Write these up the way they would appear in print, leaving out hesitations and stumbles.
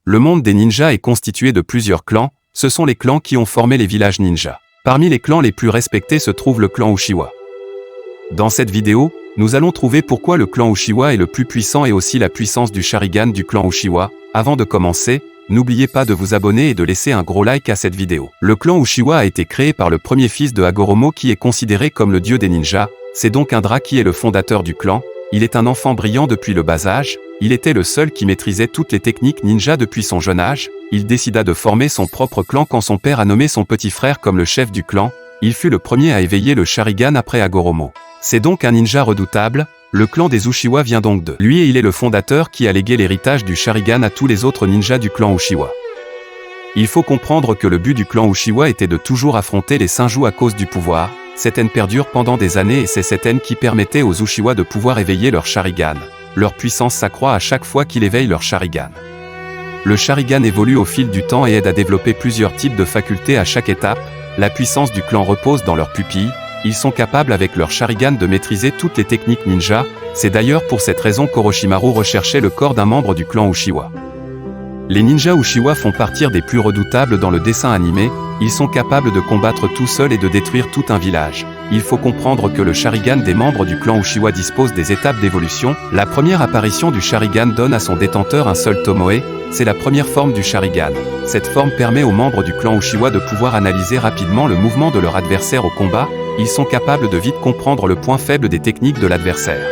Le monde des ninjas est constitué de plusieurs clans, ce sont les clans qui ont formé les villages ninja. Parmi les clans les plus respectés se trouve le clan Uchiwa. Dans cette vidéo, nous allons trouver pourquoi le clan Uchiwa est le plus puissant et aussi la puissance du Sharingan du clan Uchiwa. Avant de commencer, n'oubliez pas de vous abonner et de laisser un gros like à cette vidéo. Le clan Uchiwa a été créé par le premier fils de Hagoromo qui est considéré comme le dieu des ninjas, c'est donc Indra qui est le fondateur du clan. Il est un enfant brillant depuis le bas âge, il était le seul qui maîtrisait toutes les techniques ninja depuis son jeune âge, il décida de former son propre clan quand son père a nommé son petit frère comme le chef du clan, il fut le premier à éveiller le Sharingan après Hagoromo. C'est donc un ninja redoutable, le clan des Uchiwa vient donc de lui et il est le fondateur qui a légué l'héritage du Sharingan à tous les autres ninjas du clan Uchiwa. Il faut comprendre que le but du clan Uchiwa était de toujours affronter les Senju à cause du pouvoir. Cette haine perdure pendant des années et c'est cette haine qui permettait aux Uchiwa de pouvoir éveiller leur Sharingan. Leur puissance s'accroît à chaque fois qu'ils éveillent leur Sharingan. Le Sharingan évolue au fil du temps et aide à développer plusieurs types de facultés à chaque étape. La puissance du clan repose dans leurs pupilles. Ils sont capables avec leur Sharingan de maîtriser toutes les techniques ninja. C'est d'ailleurs pour cette raison qu'Orochimaru recherchait le corps d'un membre du clan Uchiwa. Les ninjas Uchiwa font partie des plus redoutables dans le dessin animé. Ils sont capables de combattre tout seuls et de détruire tout un village. Il faut comprendre que le Sharingan des membres du clan Uchiwa dispose des étapes d'évolution. La première apparition du Sharingan donne à son détenteur un seul Tomoe, c'est la première forme du Sharingan. Cette forme permet aux membres du clan Uchiwa de pouvoir analyser rapidement le mouvement de leur adversaire au combat, ils sont capables de vite comprendre le point faible des techniques de l'adversaire.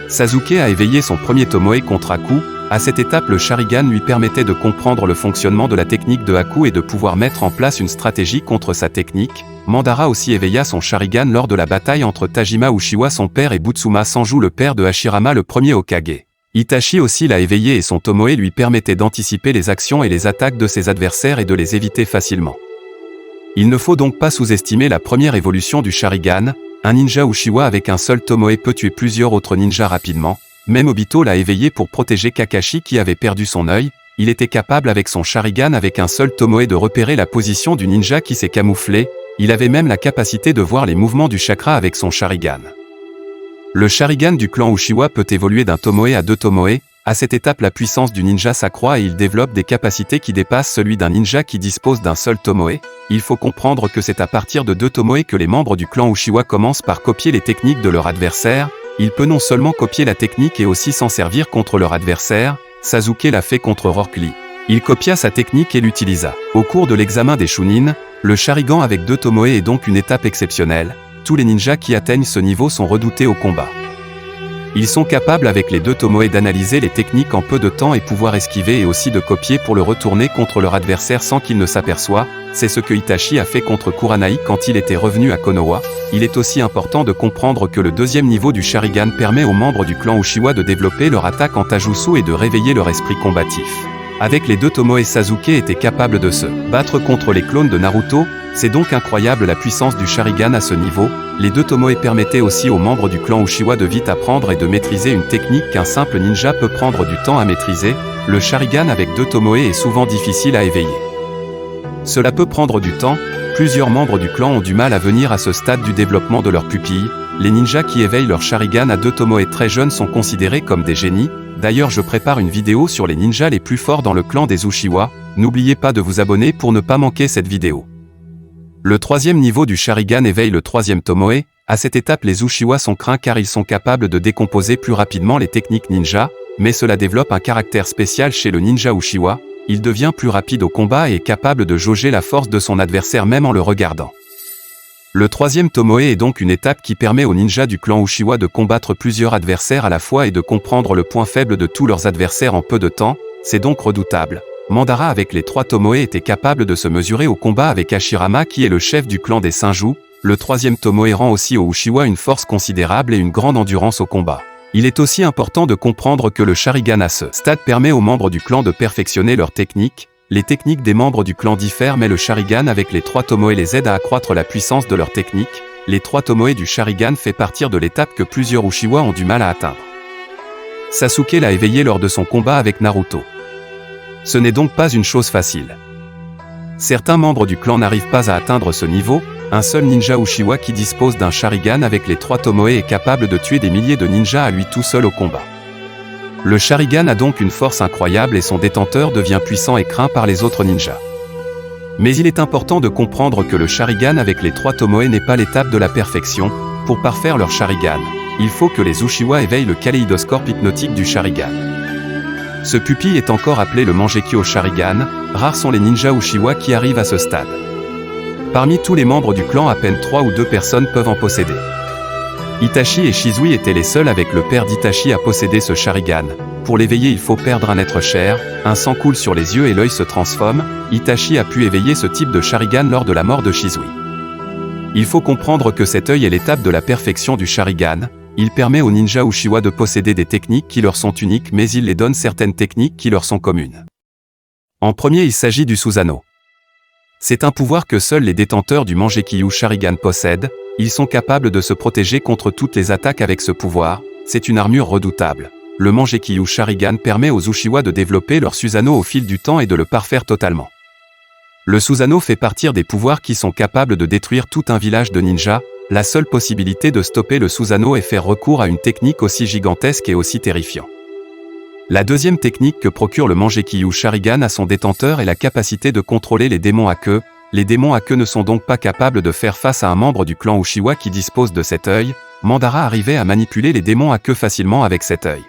Sasuke a éveillé son premier Tomoe contre Haku. À cette étape, le Sharingan lui permettait de comprendre le fonctionnement de la technique de Haku et de pouvoir mettre en place une stratégie contre sa technique. Mandara aussi éveilla son Sharingan lors de la bataille entre Tajima Uchiwa son père et Butsuma Sanju le père de Hashirama le premier Hokage. Itachi aussi l'a éveillé et son Tomoe lui permettait d'anticiper les actions et les attaques de ses adversaires et de les éviter facilement. Il ne faut donc pas sous-estimer la première évolution du Sharingan. Un ninja Uchiwa avec un seul Tomoe peut tuer plusieurs autres ninjas rapidement. Même Obito l'a éveillé pour protéger Kakashi qui avait perdu son œil. Il était capable avec son Sharingan avec un seul Tomoe de repérer la position du ninja qui s'est camouflé. Il avait même la capacité de voir les mouvements du chakra avec son Sharingan. Le Sharingan du clan Uchiwa peut évoluer d'un Tomoe à deux Tomoe. À cette étape, la puissance du ninja s'accroît et il développe des capacités qui dépassent celui d'un ninja qui dispose d'un seul Tomoe. Il faut comprendre que c'est à partir de deux Tomoe que les membres du clan Uchiwa commencent par copier les techniques de leur adversaire. Il peut non seulement copier la technique et aussi s'en servir contre leur adversaire. Sasuke l'a fait contre Rock Lee. Il copia sa technique et l'utilisa. Au cours de l'examen des Chunin, le Sharingan avec deux Tomoe est donc une étape exceptionnelle. Tous les ninjas qui atteignent ce niveau sont redoutés au combat. Ils sont capables avec les deux Tomoe d'analyser les techniques en peu de temps et pouvoir esquiver et aussi de copier pour le retourner contre leur adversaire sans qu'il ne s'aperçoit. C'est ce que Itachi a fait contre Kuranai quand il était revenu à Konoha. Il est aussi important de comprendre que le deuxième niveau du Sharingan permet aux membres du clan Uchiwa de développer leur attaque en Tajutsu et de réveiller leur esprit combatif. Avec les deux Tomoe, Sasuke était capable de se battre contre les clones de Naruto. C'est donc incroyable la puissance du Sharingan à ce niveau. Les deux Tomoe permettaient aussi aux membres du clan Uchiwa de vite apprendre et de maîtriser une technique qu'un simple ninja peut prendre du temps à maîtriser. Le Sharingan avec deux Tomoe est souvent difficile à éveiller. Cela peut prendre du temps, plusieurs membres du clan ont du mal à venir à ce stade du développement de leurs pupilles. Les ninjas qui éveillent leur Sharingan à deux Tomoe très jeunes sont considérés comme des génies. D'ailleurs, je prépare une vidéo sur les ninjas les plus forts dans le clan des Uchiwa. N'oubliez pas de vous abonner pour ne pas manquer cette vidéo. Le troisième niveau du Sharingan éveille le troisième Tomoe. À cette étape, les Uchiwa sont craints car ils sont capables de décomposer plus rapidement les techniques ninja, mais cela développe un caractère spécial chez le ninja Uchiwa. Il devient plus rapide au combat et est capable de jauger la force de son adversaire même en le regardant. Le troisième Tomoe est donc une étape qui permet aux ninjas du clan Uchiwa de combattre plusieurs adversaires à la fois et de comprendre le point faible de tous leurs adversaires en peu de temps. C'est donc redoutable. Mandara avec les trois Tomoe était capable de se mesurer au combat avec Hashirama qui est le chef du clan des Senju. Le troisième Tomoe rend aussi aux Uchiwa une force considérable et une grande endurance au combat. Il est aussi important de comprendre que le Sharingan à ce stade permet aux membres du clan de perfectionner leurs techniques. Les techniques des membres du clan diffèrent mais le Sharingan avec les trois Tomoe les aide à accroître la puissance de leurs techniques. Les trois Tomoe du Sharingan fait partir de l'étape que plusieurs Uchiwa ont du mal à atteindre. Sasuke l'a éveillé lors de son combat avec Naruto. Ce n'est donc pas une chose facile. Certains membres du clan n'arrivent pas à atteindre ce niveau. Un seul ninja Uchiwa qui dispose d'un Sharingan avec les trois Tomoe est capable de tuer des milliers de ninjas à lui tout seul au combat. Le Sharingan a donc une force incroyable et son détenteur devient puissant et craint par les autres ninjas. Mais il est important de comprendre que le Sharingan avec les 3 Tomoe n'est pas l'étape de la perfection. Pour parfaire leur Sharingan, il faut que les Uchiwa éveillent le kaléidoscope hypnotique du Sharingan. Ce pupille est encore appelé le Mangekyo Sharingan, rares sont les ninjas Uchiwa qui arrivent à ce stade. Parmi tous les membres du clan, à peine 3 ou 2 personnes peuvent en posséder. Itachi et Shizui étaient les seuls avec le père d'Itachi à posséder ce Sharingan. Pour l'éveiller, il faut perdre un être cher, un sang coule sur les yeux et l'œil se transforme. Itachi a pu éveiller ce type de Sharingan lors de la mort de Shizui. Il faut comprendre que cet œil est l'étape de la perfection du Sharingan. Il permet aux ninjas Uchiwa de posséder des techniques qui leur sont uniques, mais il les donne certaines techniques qui leur sont communes. En premier, il s'agit du Susanoo. C'est un pouvoir que seuls les détenteurs du Mangekyo Sharingan possèdent. Ils sont capables de se protéger contre toutes les attaques avec ce pouvoir. C'est une armure redoutable. Le Mangekyo Sharingan permet aux Uchiwa de développer leur Susanoo au fil du temps et de le parfaire totalement. Le Susanoo fait partie des pouvoirs qui sont capables de détruire tout un village de ninjas. La seule possibilité de stopper le Susanoo est faire recours à une technique aussi gigantesque et aussi terrifiante. La deuxième technique que procure le Mangekyo Sharingan à son détenteur est la capacité de contrôler les démons à queue. Les démons à queue ne sont donc pas capables de faire face à un membre du clan Uchiwa qui dispose de cet œil. Madara arrivait à manipuler les démons à queue facilement avec cet œil.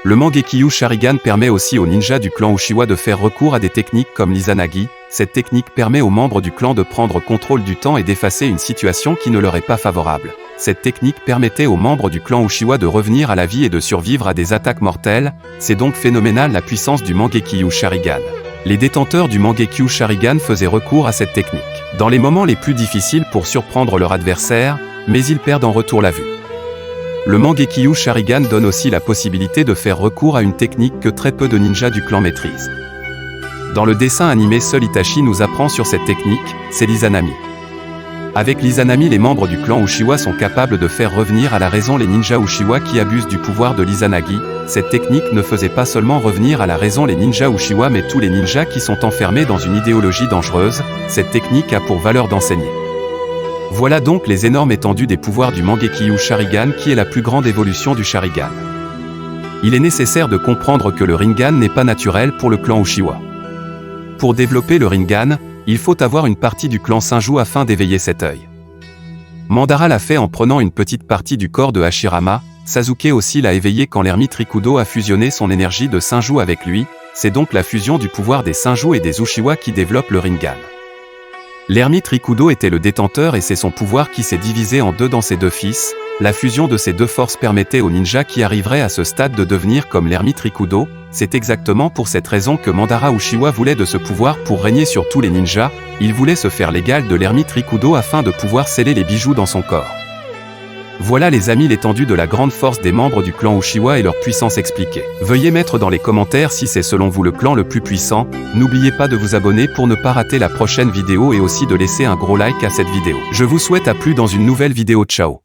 Le Mangekyo Sharingan permet aussi aux ninjas du clan Uchiwa de faire recours à des techniques comme l'Izanagi. Cette technique permet aux membres du clan de prendre contrôle du temps et d'effacer une situation qui ne leur est pas favorable. Cette technique permettait aux membres du clan Uchiwa de revenir à la vie et de survivre à des attaques mortelles. C'est donc phénoménal la puissance du Mangekyo Sharingan. Les détenteurs du Mangekyo Sharingan faisaient recours à cette technique dans les moments les plus difficiles pour surprendre leur adversaire, mais ils perdent en retour la vue. Le Mangekyo Sharingan donne aussi la possibilité de faire recours à une technique que très peu de ninjas du clan maîtrisent. Dans le dessin animé, seul Itachi nous apprend sur cette technique, c'est l'Izanami. Avec l'Izanami, les membres du clan Uchiwa sont capables de faire revenir à la raison les ninjas Uchiwa qui abusent du pouvoir de l'Izanagi. Cette technique ne faisait pas seulement revenir à la raison les ninjas Uchiwa mais tous les ninjas qui sont enfermés dans une idéologie dangereuse. Cette technique a pour valeur d'enseigner. Voilà donc les énormes étendues des pouvoirs du Mangekyo Sharingan qui est la plus grande évolution du Sharingan. Il est nécessaire de comprendre que le Rinnegan n'est pas naturel pour le clan Uchiwa. Pour développer le Rinnegan, il faut avoir une partie du clan Senju afin d'éveiller cet œil. Madara l'a fait en prenant une petite partie du corps de Hashirama. Sasuke aussi l'a éveillé quand l'ermite Rikudo a fusionné son énergie de Senju avec lui. C'est donc la fusion du pouvoir des Senju et des Uchiwa qui développe le Rinnegan. L'ermite Rikudo était le détenteur et c'est son pouvoir qui s'est divisé en deux dans ses deux fils. La fusion de ces deux forces permettait aux ninjas qui arriveraient à ce stade de devenir comme l'ermite Rikudo. C'est exactement pour cette raison que Madara Uchiwa voulait de ce pouvoir pour régner sur tous les ninjas. Il voulait se faire l'égal de l'ermite Rikudo afin de pouvoir sceller les bijoux dans son corps. Voilà les amis l'étendue de la grande force des membres du clan Uchiwa et leur puissance expliquée. Veuillez mettre dans les commentaires si c'est selon vous le clan le plus puissant. N'oubliez pas de vous abonner pour ne pas rater la prochaine vidéo et aussi de laisser un gros like à cette vidéo. Je vous souhaite à plus dans une nouvelle vidéo. Ciao.